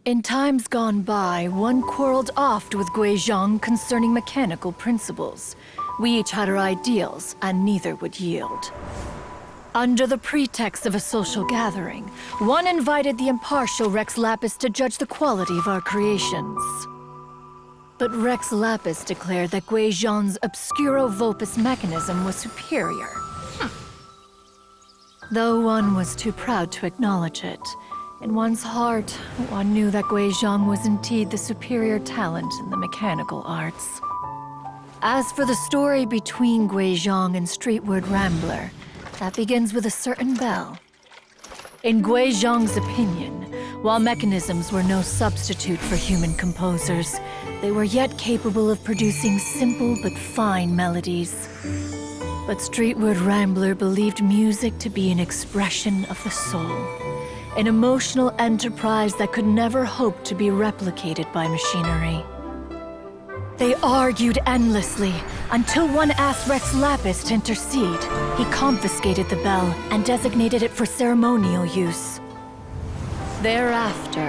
In times gone by, one quarreled oft with Guizhong concerning mechanical principles. We each had our ideals, and neither would yield. Under the pretext of a social gathering, one invited the impartial Rex Lapis to judge the quality of our creations. But Rex Lapis declared that Guizhong's obscuro vulpus mechanism was superior. Though one was too proud to acknowledge it, in one's heart, one knew that Guizhong was indeed the superior talent in the mechanical arts. As for the story between Guizhong and Streetward Rambler, that begins with a certain bell. In Guizhong's opinion, while mechanisms were no substitute for human composers, they were yet capable of producing simple but fine melodies. But Streetward Rambler believed music to be an expression of the soul, an emotional enterprise that could never hope to be replicated by machinery. They argued endlessly, until one asked Rex Lapis to intercede. He confiscated the bell and designated it for ceremonial use. Thereafter,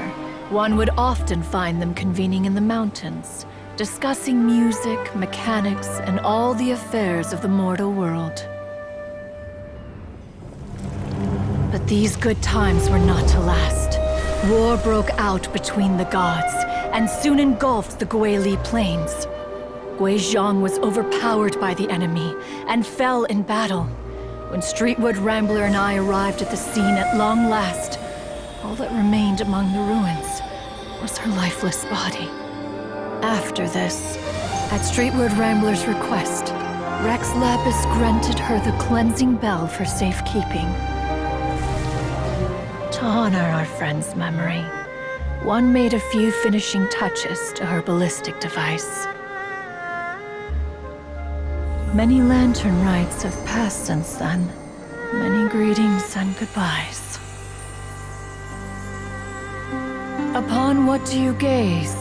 one would often find them convening in the mountains, discussing music, mechanics, and all the affairs of the mortal world. But these good times were not to last. War broke out between the gods, and soon engulfed the Guili plains. Guizhong was overpowered by the enemy, and fell in battle. When Streetward Rambler and I arrived at the scene at long last, all that remained among the ruins was her lifeless body. After this, at Streetward Rambler's request, Rex Lapis granted her the cleansing bell for safekeeping. To honor our friend's memory, one made a few finishing touches to her ballistic device. Many lantern rites have passed since then. Many greetings and goodbyes. Upon what do you gaze?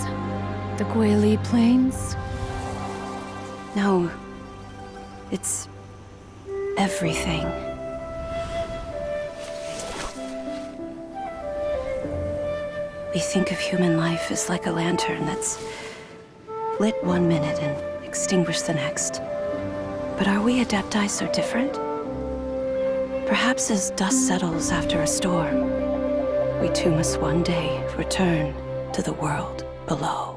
The Guili Plains? No. It's everything. We think of human life as like a lantern that's lit one minute and extinguished the next. But are we Adepti so different? Perhaps as dust settles after a storm, we too must one day return to the world below.